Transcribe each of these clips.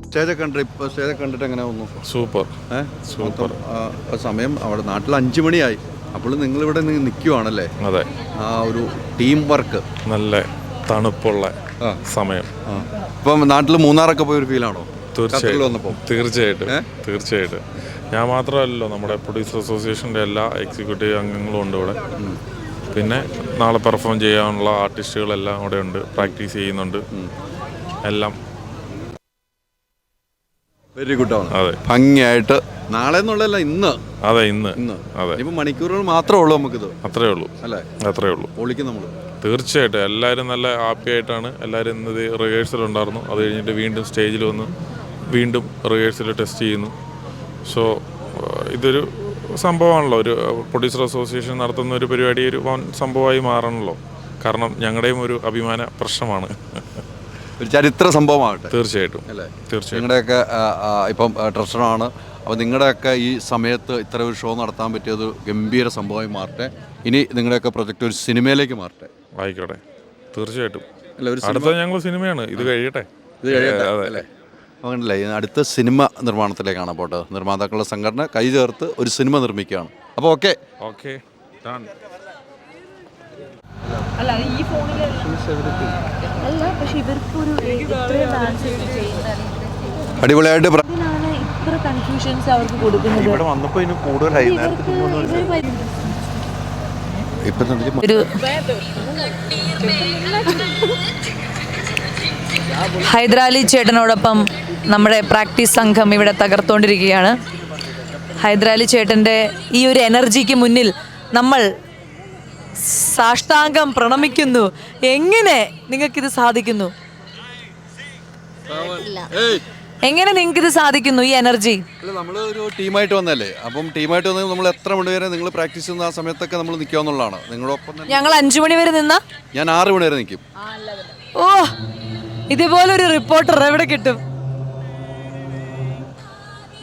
സ്റ്റേജൊക്കെ കണ്ടിട്ട് ഇപ്പോൾ സ്റ്റേജൊക്കെ കണ്ടിട്ട് എങ്ങനെ വന്നു? Super super. സമയം അവിടെ നാട്ടിൽ 5 മണിയായി, അപ്പോൾ നിങ്ങളിവിടെ നിൽക്കുവാണല്ലേ? അതെ, ആ ഒരു ടീം വർക്ക്, നല്ല തണുപ്പുള്ള സമയം. ഇപ്പം നാട്ടിൽ മൂന്നാറൊക്കെ പോയൊരു ഫീലാണോ? തീർച്ചയായിട്ടും. ഞാൻ മാത്രമല്ലല്ലോ, നമ്മുടെ പ്രൊഡ്യൂസർ അസോസിയേഷൻ്റെ എല്ലാ എക്സിക്യൂട്ടീവ് അംഗങ്ങളും ഉണ്ട് ഇവിടെ. പിന്നെ നാളെ പെർഫോം ചെയ്യാനുള്ള ആർട്ടിസ്റ്റുകളെല്ലാം ഇവിടെ ഉണ്ട്, പ്രാക്ടീസ് ചെയ്യുന്നുണ്ട് എല്ലാം. വെരി ഗുഡ് ആണ്. അതെ, ഭംഗിയായിട്ട് നാളെ എന്നുള്ളതല്ല, ഇന്ന്. അതെ, ഇന്ന്. അതെ, ഇപ്പം മണിക്കൂറുകൾ മാത്രമേ ഉള്ളൂ നമുക്കിത്. അത്രേ ഉള്ളൂ അല്ലേ? അത്രേ ഉള്ളൂ. പൊളിക്കും നമ്മൾ. തീർച്ചയായിട്ടും എല്ലാവരും നല്ല ഹാപ്പി ആയിട്ടാണ്. എല്ലാവരും ഇന്നത് റിഹേഴ്സൽ ഉണ്ടായിരുന്നു, അത് കഴിഞ്ഞിട്ട് വീണ്ടും സ്റ്റേജിൽ വന്ന് വീണ്ടും റിഹേഴ്സൽ ടെസ്റ്റ് ചെയ്യുന്നു. സോ ഇതൊരു സംഭവമാണല്ലോ, ഒരു പ്രൊഡ്യൂസർ അസോസിയേഷൻ നടത്തുന്ന ഒരു പരിപാടി ഒരു സംഭവമായി മാറണമല്ലോ. കാരണം ഞങ്ങളുടെയും ഒരു അഭിമാന പ്രശ്നമാണ്. ഒരു ചരിത്ര സംഭവമാകട്ടെ. തീർച്ചയായിട്ടും അല്ലേ? തീർച്ചയായിട്ടും. നിങ്ങളുടെയൊക്കെ ഇപ്പം ട്രഷറാണ്, അപ്പോൾ നിങ്ങളുടെയൊക്കെ ഈ സമയത്ത് ഇത്ര ഒരു ഷോ നടത്താൻ പറ്റിയത് ഗംഭീര സംഭവമായി മാറട്ടെ. ഇനി നിങ്ങളുടെയൊക്കെ പ്രൊജക്റ്റ് ഒരു സിനിമയിലേക്ക് മാറട്ടെ. ആയിക്കോട്ടെ, തീർച്ചയായിട്ടും. അല്ല, ഒരു അടുത്ത ഞങ്ങൾ സിനിമയാണ്, ഇത് കഴിയട്ടെ. അല്ലേ? അങ്ങനല്ലേ, അടുത്ത സിനിമ നിർമ്മാണത്തിലേക്കാണ് പോട്ടെ. നിർമ്മാതാക്കളുടെ സംഘടന കൈ ചേർത്ത് ഒരു സിനിമ നിർമ്മിക്കുകയാണ്. അപ്പോൾ ഓക്കെ. അല്ല ഈ ഫോണിൽ അല്ല, പക്ഷെ ഇവർക്കൊരു അടിപൊളിയായിട്ട് ഇത്ര കൺഫ്യൂഷൻസ് അവർക്ക് കൊടുക്കുന്നത്. ഇവിടെ വന്നപ്പോൾ ഇതിന് കൂടുതലായി. ഹൈദരാലി ചേട്ടനോടൊപ്പം നമ്മുടെ പ്രാക്ടീസ് സംഘം ഇവിടെ തകർത്തുകൊണ്ടിരിക്കുകയാണ്. ഹൈദരാലി ചേട്ടൻ്റെ ഈ ഒരു എനർജിക്ക് മുന്നിൽ നമ്മൾ സാഷ്ടാംഗം പ്രണമിക്കുന്നു. എങ്ങനെ നിങ്ങൾക്കിത് സാധിക്കുന്നു? എങ്ങനെ നിങ്ങൾക്കിത് സാധിക്കുന്നു, ഈ എനർജി? അല്ല, നമ്മൾ ഒരു ടീമായിട്ട് വന്നല്ലേ, അപ്പം ടീമായിട്ട് വന്നാൽ നമ്മൾ എത്ര മണി വരെ നിങ്ങൾ പ്രാക്ടീസ് ചെയ്യുന്ന ആ സമയത്തൊക്കെ നമ്മൾ നിൽക്കുക എന്നുള്ളതാണ്. നിങ്ങളൊപ്പം ഞങ്ങൾ 5 മണി വരെ നിന്ന, ഞാൻ 6 മണി വരെ നിൽക്കും. ഓ, ഇതുപോലൊരു റിപ്പോർട്ടർ എവിടെ കിട്ടും?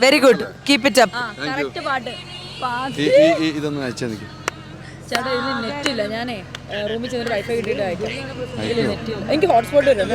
Very good, keep it up. ഇതൊന്നും അയച്ചാൽ നിൽക്കും. ചേട്ടാ, ഇതിന് നെറ്റില്ല. ഞാനേ റൂമിൽ ചെന്നിട്ട് വൈഫൈ കിട്ടിയിട്ട് അയക്കാം. എനിക്ക് ഹോട്ട്സ്പോട്ട് വരും.